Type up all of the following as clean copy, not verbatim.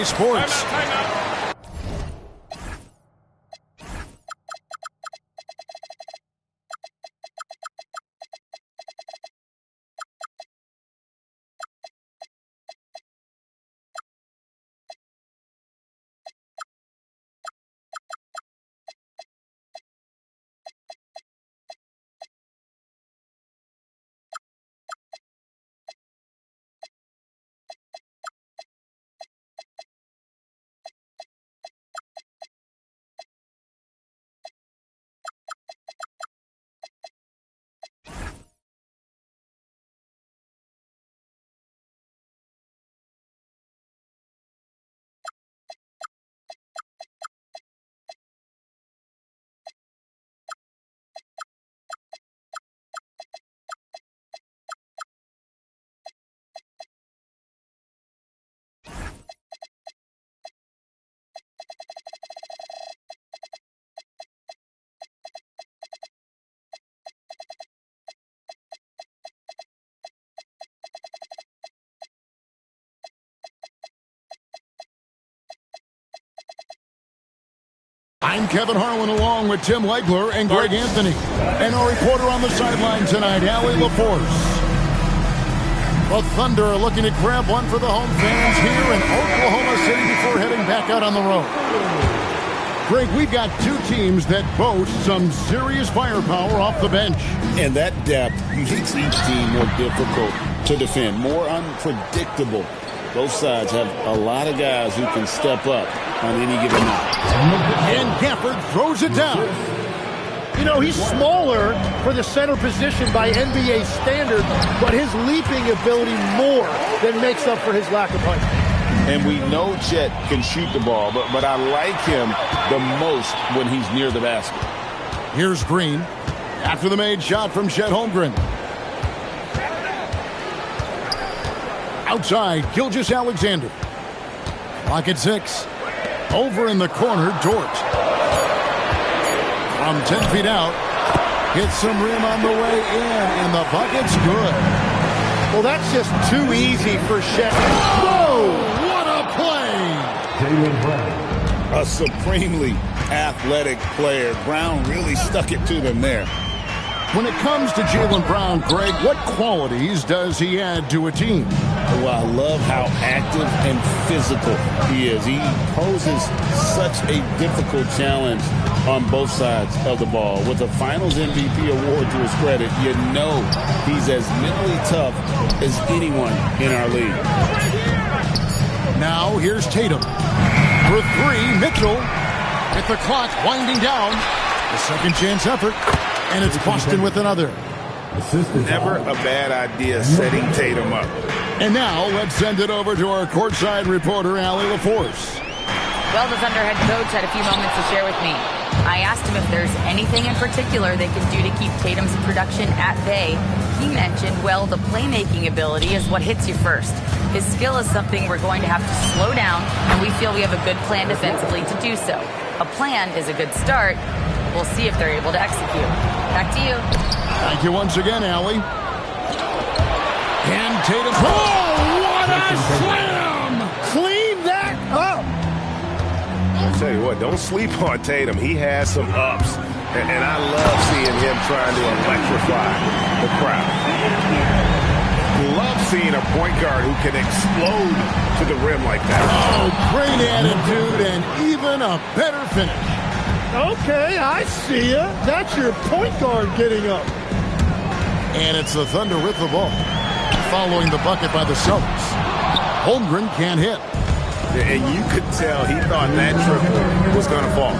EA Sports. Timeout. I'm Kevin Harlan along with Tim Legler and Greg Anthony. And our reporter on the sideline tonight, Allie LaForce. The Thunder are looking to grab one for the home fans here in Oklahoma City before heading back out on the road. Greg, we've got two teams that boast some serious firepower off the bench. And that depth makes each team more difficult to defend, more unpredictable. Both sides have a lot of guys who can step up on any given night. And Gafford throws it down. You know, he's smaller for the center position by NBA standard, but his leaping ability more than makes up for his lack of height. And we know Chet can shoot the ball, but I like him the most when he's near the basket. Here's Green after the made shot from Chet Holmgren. Outside, Gilgeous-Alexander. Clock at 6. Over in the corner, Dort. From 10 feet out, hits some rim on the way in, and the bucket's good. Well, that's just too easy for Chet. Whoa! What a play! A supremely athletic player. Brown really stuck it to them there. When it comes to Jaylen Brown, Greg, what qualities does he add to a team? Well, I love how active and physical he is. He poses such a difficult challenge on both sides of the ball. With a Finals MVP award to his credit, you know he's as mentally tough as anyone in our league. Now here's Tatum. For three, Mitchell. With the clock winding down. The second chance effort. And it's Boston with another. Never a bad idea setting Tatum up. And now let's send it over to our courtside reporter, Allie LaForce. Well, the Thunder head coach had a few moments to share with me. I asked him if there's anything in particular they can do to keep Tatum's production at bay. He mentioned, well, the playmaking ability is what hits you first. His skill is something we're going to have to slow down, and we feel we have a good plan defensively to do so. A plan is a good start. We'll see if they're able to execute. Back to you. Thank you once again, Allie. And Tatum. Oh, what a slam! Clean that up! I'll tell you what, don't sleep on Tatum. He has some ups, and I love seeing him trying to electrify the crowd. Love seeing a point guard who can explode to the rim like that. Oh, great attitude and even a better finish. Okay, I see ya. That's your point guard getting up. And it's the Thunder with the ball. Following the bucket by the Celtics. Holmgren can't hit. And you could tell he thought that triple was going to fall.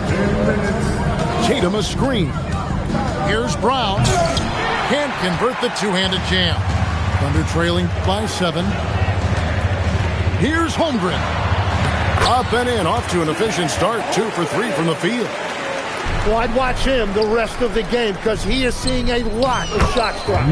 Tatum a screen. Here's Brown. Can't convert the two-handed jam. Thunder trailing by 7. Here's Holmgren. Up and in, off to an efficient start. 2 for 3 from the field. Well, I'd watch him the rest of the game because he is seeing a lot of shots drop.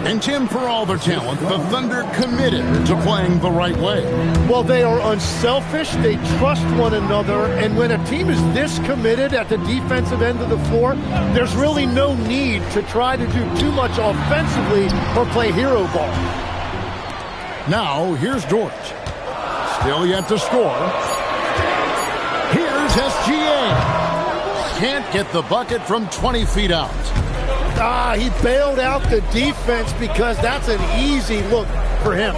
And Tim, for all their talent, the Thunder committed to playing the right way. Well, they are unselfish. They trust one another. And when a team is this committed at the defensive end of the floor, there's really no need to try to do too much offensively or play hero ball. Now, here's Dort. Still yet to score. Here's SGA. Can't get the bucket from 20 feet out. He bailed out the defense because that's an easy look for him.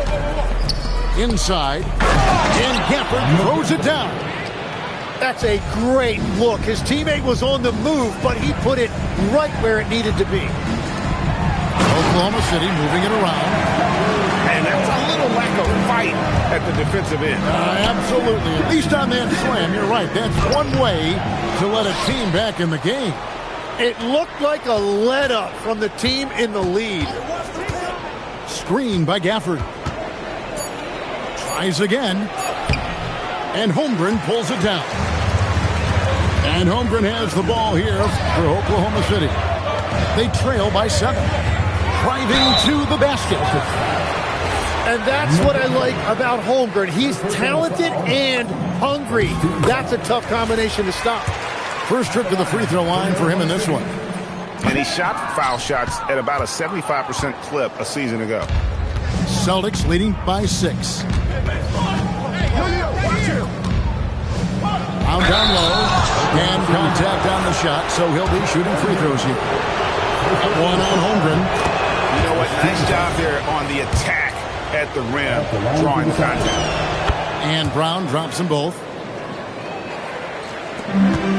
Inside, and Gafford throws it down. That's a great look. His teammate was on the move, but he put it right where it needed to be. Oklahoma City moving it around. And that's a little lack of fight at the defensive end. Absolutely. At least on that slam, you're right. That's one way to let a team back in the game. It looked like a let-up from the team in the lead. Screen by Gafford. Tries again. And Holmgren pulls it down. And Holmgren has the ball here for Oklahoma City. They trail by 7. Driving to the basket. And that's what I like about Holmgren. He's talented and hungry. That's a tough combination to stop. First trip to the free throw line for him in this one. And he shot foul shots at about a 75% clip a season ago. Celtics leading by 6. Out down low. And contact on the shot, so he'll be shooting free throws here. One on Holmgren. You know what? Nice job there on the attack at the rim, drawing the contact. And Brown drops them both.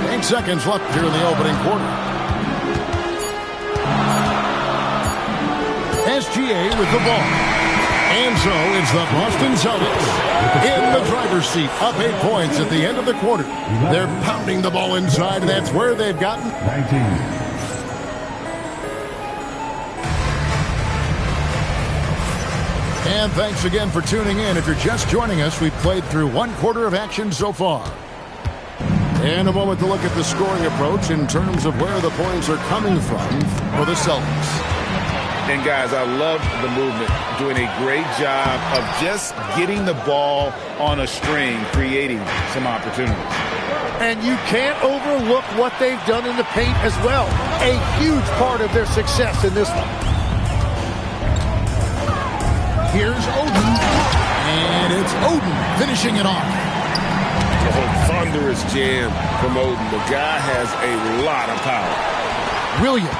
8 seconds left here in the opening quarter. SGA with the ball. And so it's the Boston Celtics in the driver's seat, up 8 points at the end of the quarter. They're pounding the ball inside, and that's where they've gotten 19. And thanks again for tuning in. If you're just joining us, we've played through 1 quarter of action so far. And a moment to look at the scoring approach in terms of where the points are coming from for the Celtics. And guys, I love the movement, doing a great job of just getting the ball on a string, creating some opportunities. And you can't overlook what they've done in the paint as well. A huge part of their success in this one. Here's Oden. And it's Oden finishing it off. A thunderous jam from Oden. The guy has a lot of power. Williams.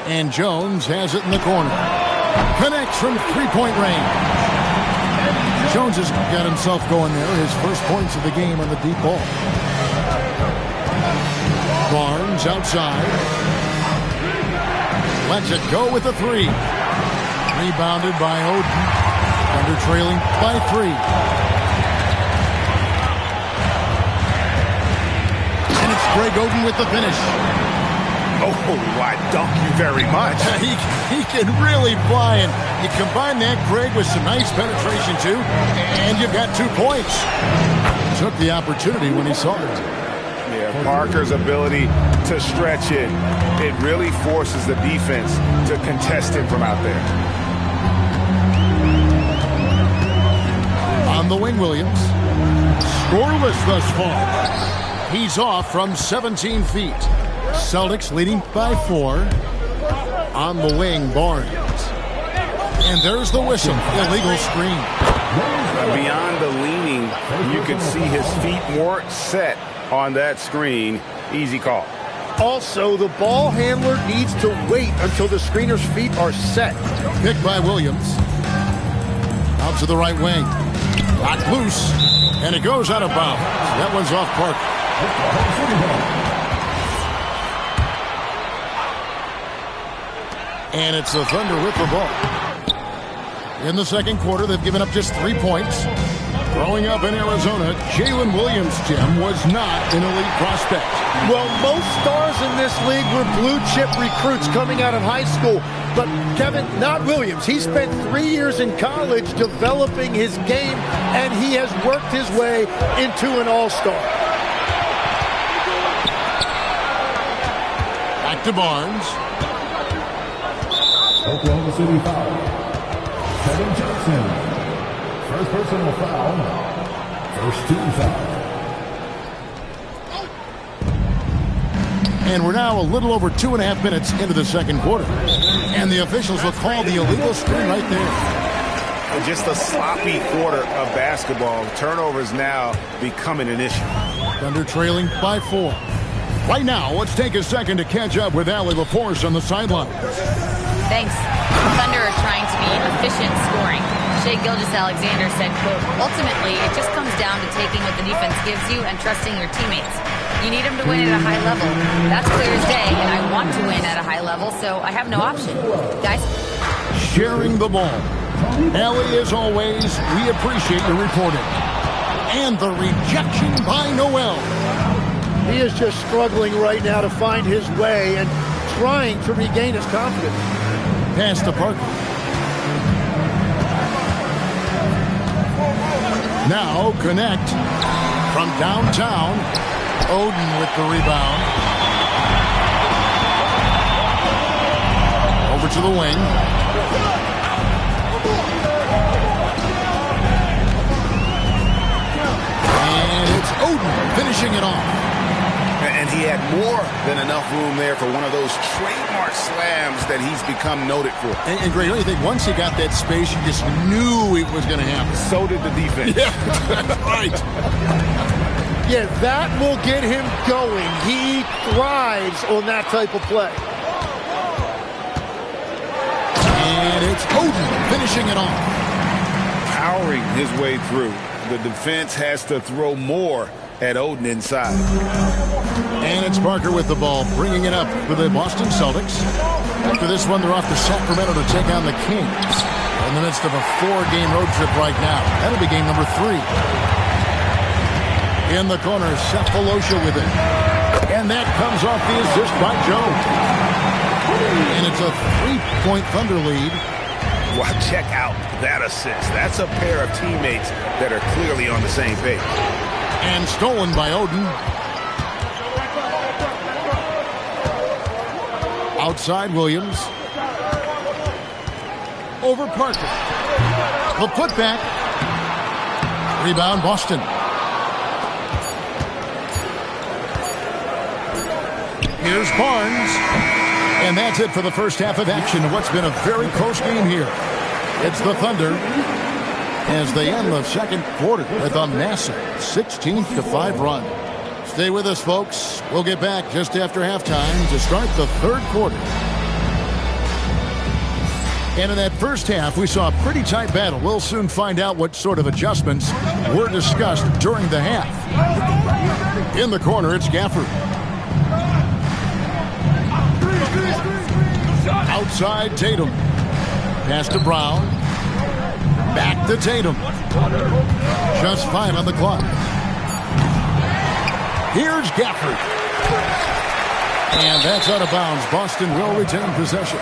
And Jones has it in the corner. Connects from 3-point range. Jones has got himself going there. His first points of the game on the deep ball. Barnes outside. Lets it go with a 3. Rebounded by Oden. Thunder trailing by 3. And it's Greg Oden with the finish. Oh, I dunk you very much. He can really fly, and you combine that, Greg, with some nice penetration, too, and you've got 2 points. Took the opportunity when he saw it. Yeah, Parker's ability to stretch it really forces the defense to contest him from out there. On the wing, Williams. Scoreless thus far. He's off from 17 feet. Celtics leading by 4. On the wing, Barnes. And there's the whistle. Illegal screen. Beyond the leaning, you can see his feet more set on that screen. Easy call. Also, the ball handler needs to wait until the screener's feet are set. Picked by Williams. Out to the right wing. Locked loose. And it goes out of bounds. That one's off Parker. And it's the Thunder with the ball. In the second quarter, they've given up just 3 points. Growing up in Arizona, Jalen Williams, Jim, was not an elite prospect. Well, most stars in this league were blue-chip recruits coming out of high school. But, Kevin, not Williams. He spent 3 years in college developing his game, and he has worked his way into an all-star. Back to Barnes. Oklahoma City foul. Kevin Johnson. First personal foul. First team foul. And we're now a little over 2.5 minutes into the second quarter. And the officials will call the illegal screen right there. just a sloppy quarter of basketball. Turnovers now becoming an issue. Thunder trailing by 4. Right now, let's take a second to catch up with Allie LaForce on the sideline. Thanks. The Thunder are trying to be efficient scoring. Shai Gilgeous-Alexander said, quote, ultimately, it just comes down to taking what the defense gives you and trusting your teammates. You need them to win at a high level. That's clear as day, and I want to win at a high level, so I have no option. Guys? Sharing the ball. Allie, as always, we appreciate your reporting. And the rejection by Noel. He is just struggling right now to find his way and trying to regain his confidence. Pass to Parker. Now connect from downtown. Oden with the rebound. Over to the wing. And it's Oden finishing it off. And he had more than enough room there for one of those trademark slams that he's become noted for. And Greg, don't you think once he got that space, you just knew it was going to happen? So did the defense. Yeah, that's right. Yeah, that will get him going. He thrives on that type of play. And it's Oden finishing it off. Powering his way through. The defense has to throw more at Oden inside. And it's Parker with the ball, bringing it up for the Boston Celtics. After this one, they're off to Sacramento to take on the Kings. In the midst of a 4-game road trip right now. That'll be game number 3. In the corner, Cephalosha with it. And that comes off the assist by Joe. And it's a 3-point Thunder lead. Well, check out that assist. That's a pair of teammates that are clearly on the same page. And stolen by Oden. Outside Williams. Over Parker. The putback. Rebound Boston. Here's Barnes. And that's it for the first half of action of what's been a very close game here. It's the Thunder as they end the second quarter with a massive 16-5 run. Stay with us, folks. We'll get back just after halftime to start the third quarter. And in that first half, we saw a pretty tight battle. We'll soon find out what sort of adjustments were discussed during the half. In the corner, it's Gafford. Outside Tatum. Pass to Brown. Back to Tatum. Just 5 on the clock. Here's Gafford. And that's out of bounds. Boston will retain possession.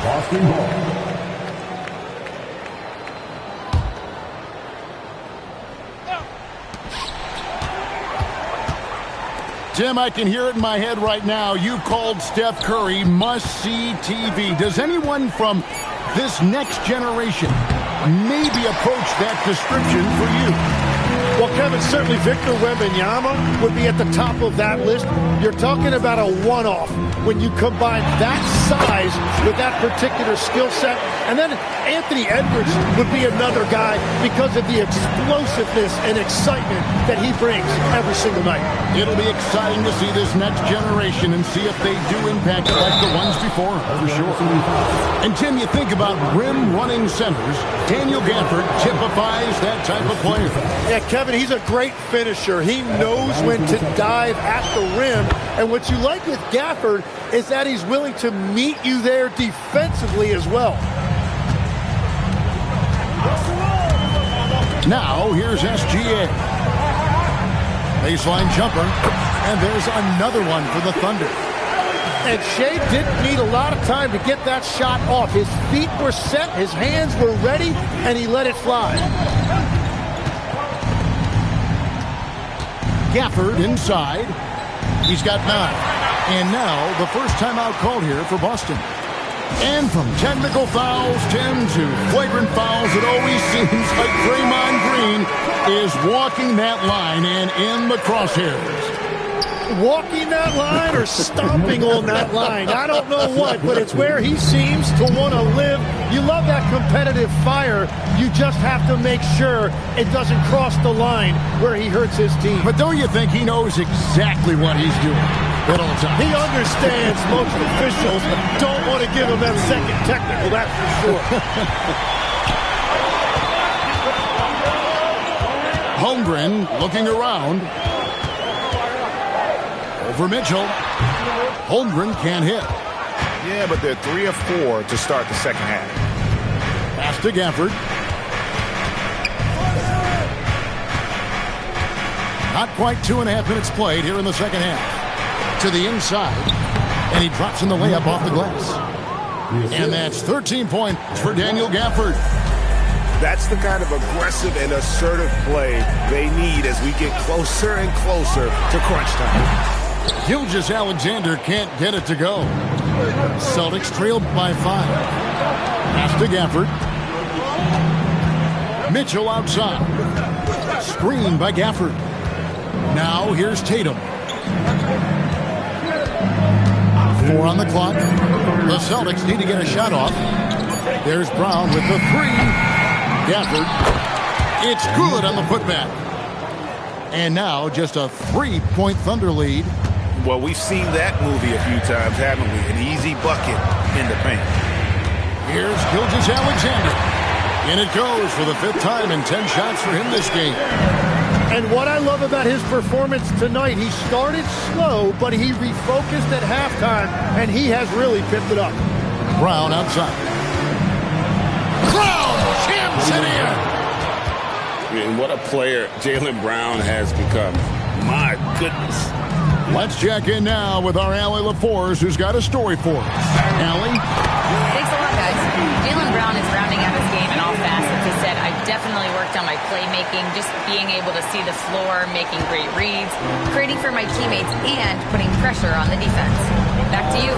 Boston ball. Tim, I can hear it in my head right now. You called Steph Curry must-see TV. Does anyone from this next generation maybe approach that description for you? Well, Kevin, certainly Victor Wembanyama would be at the top of that list. You're talking about a one-off when you combine that size with that particular skill set. And then Anthony Edwards would be another guy because of the explosiveness and excitement that he brings every single night. It'll be exciting to see this next generation and see if they do impact it like the ones before, for sure. And Tim, you think about rim-running centers, Daniel Gafford typifies that type of player. Yeah, Kevin, he's a great finisher. He knows when to dive at the rim. And what you like with Gafford is that he's willing to meet you there defensively as well. Now, here's SGA. Baseline jumper. And there's another one for the Thunder. And Shai didn't need a lot of time to get that shot off. His feet were set, his hands were ready, and he let it fly. Gafford inside. He's got 9. And now the first timeout called here for Boston. And from technical fouls, Tim, to flagrant fouls, it always seems like Draymond Green is walking that line and in the crosshairs. walking that line or stomping on that line. I don't know what, but it's where he seems to want to live. You love that competitive fire. You just have to make sure it doesn't cross the line where he hurts his team. But don't you think he knows exactly what he's doing at all times? He understands most officials don't want to give him that second technical, that's for sure. Holmgren looking around. Over Mitchell. Holmgren can't hit. Yeah, but they're 3 of 4 to start the second half. Pass to Gafford. Not quite 2.5 minutes played here in the second half. To the inside. And he drops in the layup off the glass. And that's 13 points for Daniel Gafford. That's the kind of aggressive and assertive play they need as we get closer and closer to crunch time. Gilgeous-Alexander can't get it to go. Celtics trailed by 5. Pass to Gafford. Mitchell outside. Screen by Gafford. Now here's Tatum. 4 on the clock. The Celtics need to get a shot off. There's Brown with the 3. Gafford. It's good on the putback. And now just a 3-point Thunder lead. Well, we've seen that movie a few times, haven't we? An easy bucket in the paint. Here's Gilgeous-Alexander. And it goes for the 5th time in 10 shots for him this game. And what I love about his performance tonight, he started slow, but he refocused at halftime, and he has really picked it up. Brown outside. Brown jams it in. And what a player Jaylen Brown has become. My goodness. Let's check in now with our Allie LaForce, who's got a story for us. Allie? Thanks a lot, guys. Jaylen Brown is rounding out his game in all facets. He said, I've definitely worked on my playmaking, just being able to see the floor, making great reads, creating for my teammates, and putting pressure on the defense. Back to you.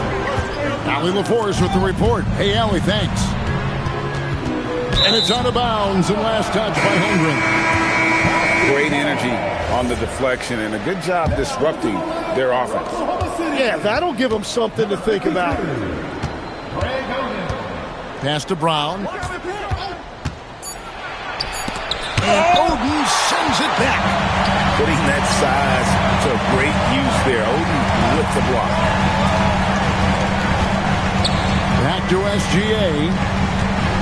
Allie LaForce with the report. Hey, Allie, thanks. And it's out of bounds and last touch by Holmgren. Great energy on the deflection and a good job disrupting their offense. Yeah, that'll give them something to think about. Pass to Brown. And Oden sends it back. Putting that size to great use there. Oden with the block. Back to SGA.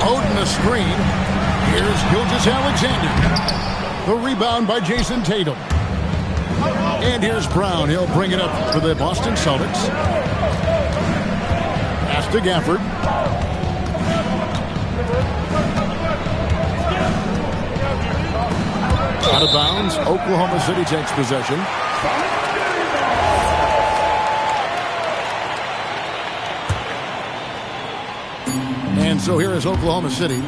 Oden a screen. Here's Gilgeous-Alexander. The rebound by Jason Tatum. And here's Brown. He'll bring it up for the Boston Celtics. Pass to Gafford. Out of bounds. Oklahoma City takes possession. And so here is Oklahoma City.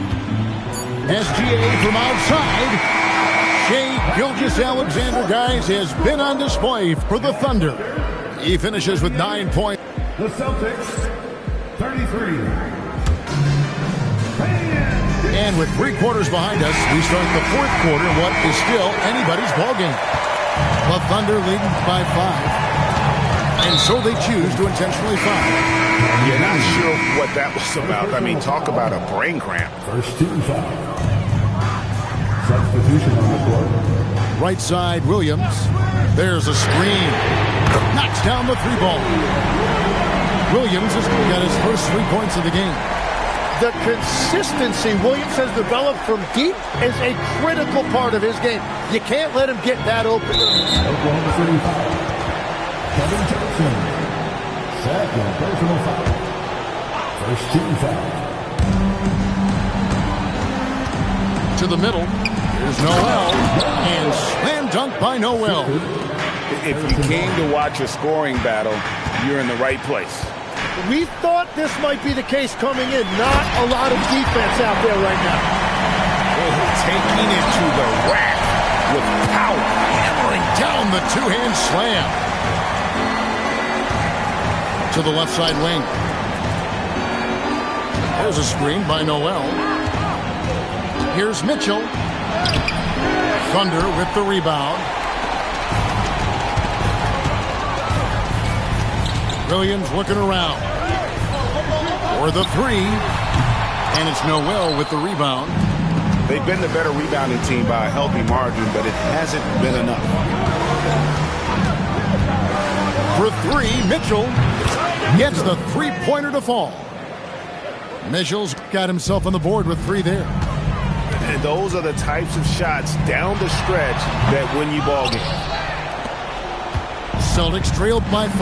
SGA from outside. Shai Gilgeous-Alexander, guys, has been on display for the Thunder. He finishes with 9 points. The Celtics, 33. And with 3 quarters behind us, we start the 4th quarter, what is still anybody's ballgame. The Thunder leading by 5. And so they choose to intentionally foul. You're not sure what that was about. I mean, talk about a brain cramp. First team foul. Substitution on the court. Right side, Williams. There's a screen. Knocks down the 3-ball. Williams has got his first 3 points of the game. The consistency Williams has developed from deep is a critical part of his game. You can't let him get that open. Oklahoma City foul. Kevin Johnson. Second personal foul. First team foul. To the middle. Here's Noel. And slam dunk by Noel. If you came to watch a scoring battle, you're in the right place. We thought this might be the case coming in. Not a lot of defense out there right now. Taking it to the rack with power. Hammering down the 2-hand slam. To the left side wing. There's a screen by Noel. Here's Mitchell. Thunder with the rebound. Williams looking around. For the three. And it's Noel with the rebound. They've been the better rebounding team by a healthy margin, but it hasn't been enough. For three, Mitchell gets the three-pointer to fall. Mitchell's got himself on the board with three there. And those are the types of shots down the stretch that win you ball games. Celtics trailed by 5.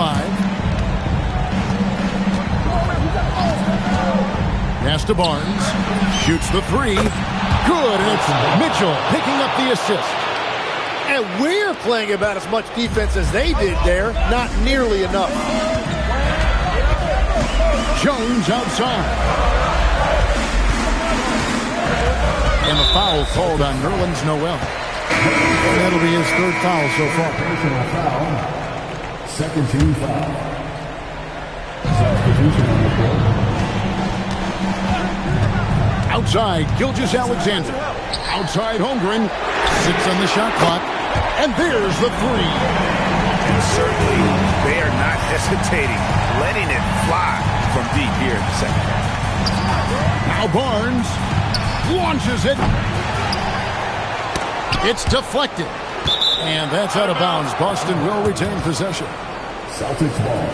Pass to Barnes. Shoots the three. Good, and it's Mitchell picking up the assist. And we're playing about as much defense as they did there. Not nearly enough. Jones outside. And the foul called on Nerlens Noel. And that'll be his third foul so far. Personal foul. Second team foul. Substitution on the court. Outside, Gilgeous-Alexander. Outside, Holmgren. 6 on the shot clock. And there's the three. And certainly, they are not hesitating, letting it fly from deep here in the second half. Now Barnes launches it. It's deflected. And that's out of bounds. Boston will retain possession. Celtics ball.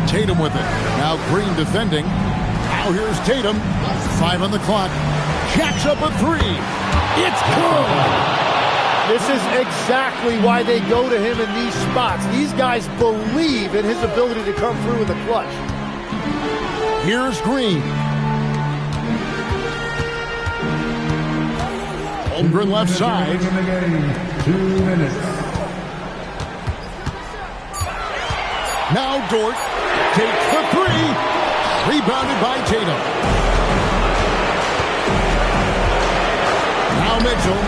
Tatum with it. Now Green defending. Now here's Tatum. 5 on the clock. Jacks up a three. It's good. This is exactly why they go to him in these spots. These guys believe in his ability to come through in the clutch. Here's Green. Holmgren left side. In the game, 2 minutes. Now Dort takes the three. Rebounded by Tatum. Now Mitchell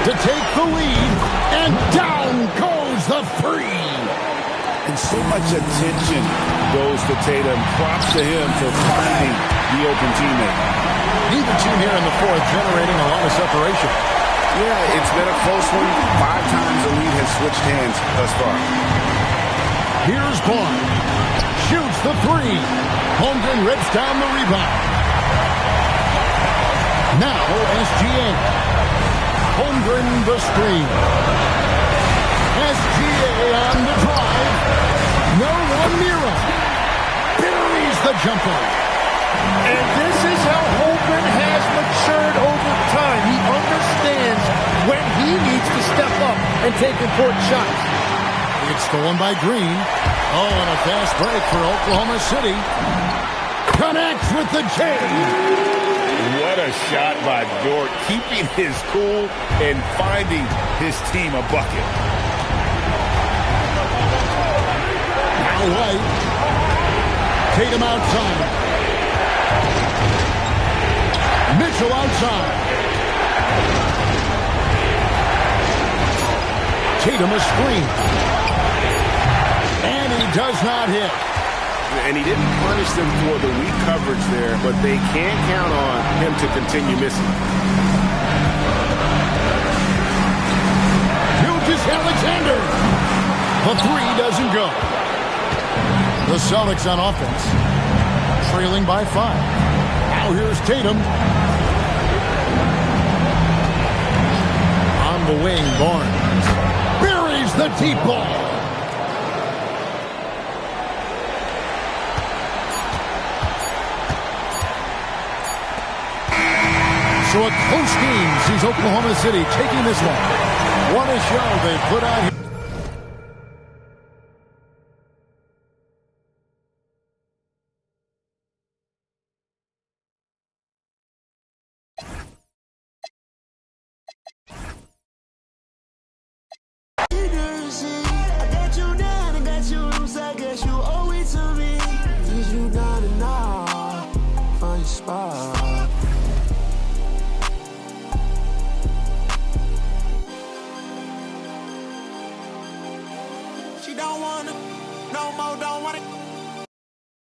to take the lead. And down goes the three. And so much attention goes to Tatum. Props to him for finding the open teammate. Neither team here in the fourth generating a lot of separation. Yeah, it's been a close one. 5 times the lead has switched hands thus far. Here's Barnes. Shoots the three. Holmgren rips down the rebound. Now SGA. Holmgren the screen. SGA on the drive. No one near him. Buries the jumper. And this is how Holmgren has matured over time. He understands when he needs to step up and take important shots. It's stolen by Green. Oh, and a fast break for Oklahoma City. Connects with the J. What a shot by Dort, keeping his cool and finding his team a bucket. Now White. Tatum outside. Mitchell outside. Tatum a screen. And he does not hit. And he didn't punish them for the weak coverage there, but they can count on him to continue missing. Gilgeous-Alexander. The three doesn't go. The Celtics on offense. Trailing by 5. Now here's Tatum. On the wing, Barnes. Buries the deep ball. So a close game sees Oklahoma City taking this one. What a show they put on here. She don't want it, no more, don't want it.